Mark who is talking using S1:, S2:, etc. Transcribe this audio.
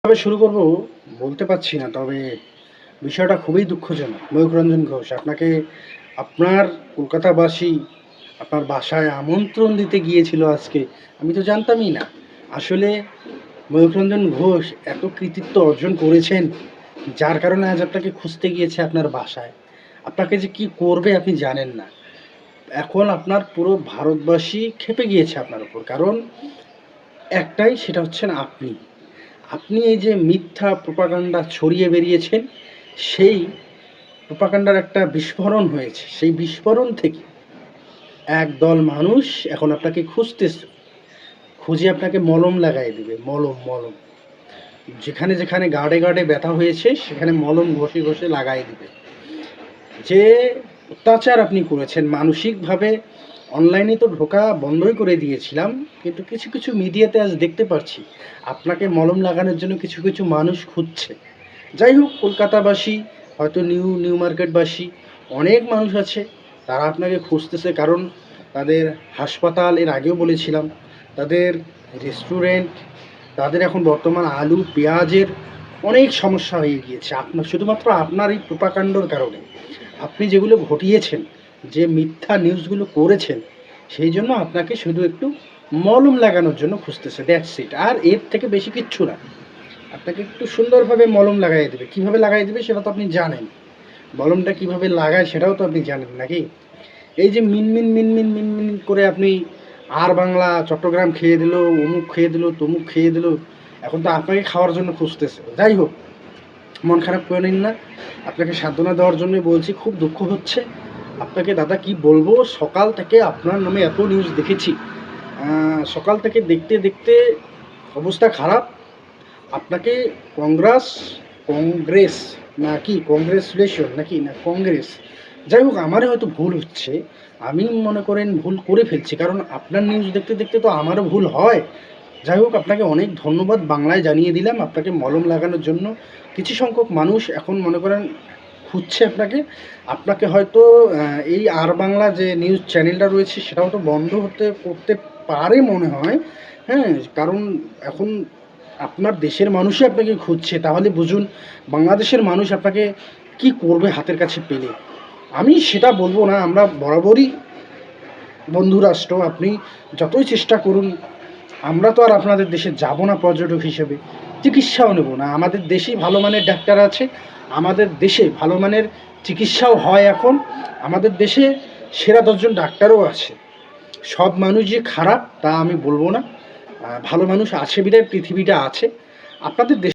S1: তবে শুরু করব বলতে পারছি না, তবে বিষয়টা খুবই দুঃখজনক। ময়ূকরঞ্জন ঘোষ, আপনাকে আপনার কলকাতাবাসী আপনার বাসায় আমন্ত্রণ দিতে গিয়েছিল আজকে। আমি তো জানতামই না। আসলে ময়ূকরঞ্জন ঘোষ এত কৃতিত্ব অর্জন করেছেন, যার কারণে আজ আপনাকে খুঁজতে গিয়েছে আপনার বাসায়। আপনাকে যে কি করবে আপনি জানেন না। এখন আপনার পুরো ভারতবাসী ক্ষেপে গিয়েছে আপনার উপর। কারণ একটাই, সেটা হচ্ছেন আপনি। আপনি এই যে মিথ্যা প্রোপাগান্ডা ছড়িয়ে বেরিয়েছেন, সেই প্রোপাগান্ডার একটা বিস্ফোরণ হয়েছে। সেই বিস্ফোরণ থেকে একদল মানুষ এখন আপনাকে খুঁজতেছে। খুঁজে আপনাকে মলম লাগাই দিবে। মলম, মলম। যেখানে যেখানে গার্ডে গার্ডে ব্যথা হয়েছে সেখানে মলম ঘষে ঘষে লাগাই দিবে। যে অত্যাচার আপনি করেছেন মানসিকভাবে, অনলাইনে তো ঢোকা বন্ধই করে দিয়েছিলাম, কিন্তু কিছু কিছু মিডিয়াতে আজ দেখতে পাচ্ছি আপনাকে মলম লাগানোর জন্য কিছু কিছু মানুষ খুঁজছে। যাই হোক, কলকাতাবাসী, হয়তো নিউ মার্কেটবাসী, অনেক মানুষ আছে তারা আপনাকে খুঁজতেছে। কারণ তাদের হাসপাতাল, এর আগেও বলেছিলাম, তাদের রেস্টুরেন্ট, তাদের এখন বর্তমান আলু পেঁয়াজের অনেক সমস্যা হয়ে গিয়েছে আপনার, শুধুমাত্র আপনার এই প্রোপাকাণ্ডার কারণে। আপনি যেগুলো ঘটিয়েছেন, যে মিথ্যা নিউজগুলো করেছেন, সেই জন্য আপনাকে শুধু একটু মলম লাগানোর জন্য খুঁজতেছে, দ্যাটস ইট। আর এর থেকে বেশি কিচ্ছু না। আপনাকে একটু সুন্দরভাবে মলম লাগাই দেবে। কীভাবে লাগাই দেবে সেটা তো আপনি জানেন। মলমটা কীভাবে লাগায় সেটাও তো আপনি জানেন নাকি? এই যে মিনমিন মিনমিন মিনমিন করে আপনি আর বাংলা, চট্টগ্রাম খেয়ে দিল, অমুক খেয়ে দিল, তমুক খেয়ে দিল, এখন তো আপনাকে খাওয়ার জন্য খুঁজতেছে। যাই হোক, মন খারাপ করে নিন না। আপনাকে সান্ত্বনা দেওয়ার জন্যই বলছি, খুব দুঃখ হচ্ছে। আপনাকে দাদা কি বলবো, সকাল থেকে আপনার নামে এত নিউজ দেখেছি, সকাল থেকে দেখতে দেখতে অবস্থা খারাপ। আপনাকে কংগ্রেস নাকি কংগ্রেচুলেশন নাকি না কংগ্রেস, যাই হোক, আমারও হয়তো ভুল হচ্ছে। আমি মনে করেন ভুল করে ফেলছি, কারণ আপনার নিউজ দেখতে দেখতে তো আমারও ভুল হয়। যাই হোক, আপনাকে অনেক ধন্যবাদ বাংলায় জানিয়ে দিলাম। আপনাকে মলম লাগানোর জন্য কিছু সংখ্যক মানুষ এখন মনে করেন খুঁজছে আপনাকে। আপনাকে হয়তো এই আর বাংলা যে নিউজ চ্যানেলটা রয়েছে সেটাও তো বন্ধ করতে পারে মনে হয়। হ্যাঁ, কারণ এখন আপনার দেশের মানুষই আপনাকে খুঁজছে, তাহলে বুঝুন বাংলাদেশের মানুষ আপনাকে কি করবে হাতের কাছে পেলে। আমি সেটা বলবো না, আমরা বরাবরই বন্ধুরাষ্ট্র। আপনি যতই চেষ্টা করুন, আমরা তো আর আপনাদের দেশে যাব না পর্যটক হিসেবে, চিকিৎসাও নেব না। আমাদের দেশেই ভালো মানের ডাক্তার আছে, আমাদের দেশে ভালো মানের চিকিৎসাও হয় এখন, আমাদের দেশে সেরা 10জন ডাক্তারও আছে। সব মানুষ যে খারাপ তা আমি বলবো না, ভালো মানুষ আছে বিধায় পৃথিবীটা আছে। আপনাদের দেশ